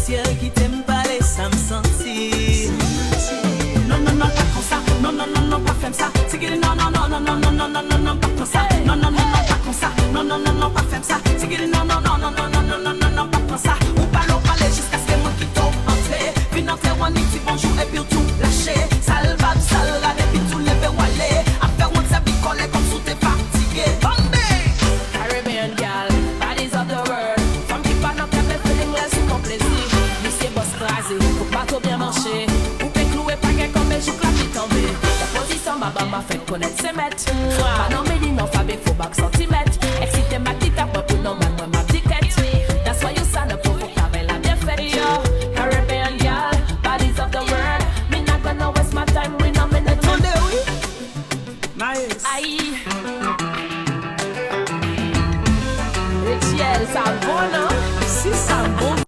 monsieur qui t'aime parler, ça me sentit. Non, non, non, pas comme ça. Non, non, non, non, pas faire ça. C'est que non, non, non, non, non, non, non, non, non, non, pas comme ça. Non, non, non, non, pas comme ça. Non, non, non, non, pas faire ça. C'est que non, non, non, non, non, non, non, non, non, non, pas comme ça. Ou pas l'eau parler jusqu'à ce que moi qui tombe entré. Vine en terre, on dit bonjour et puis tout lâcher. Salvable, salade et puis tout lever ou aller. Après, on s'habille collé comme sous t'es fatigué. Bombay! Caribbean gal, bodies of the world. From qui pas dans qu'elle feeling less ou mon plaisir. Lycée boss crasé, faut pas trop bien marcher. Ou peut clouer pas qu'un comme Belgique la vie tombée. La position ma fait connaître ses maîtres. Pas non mais dis non, Fabé, faut back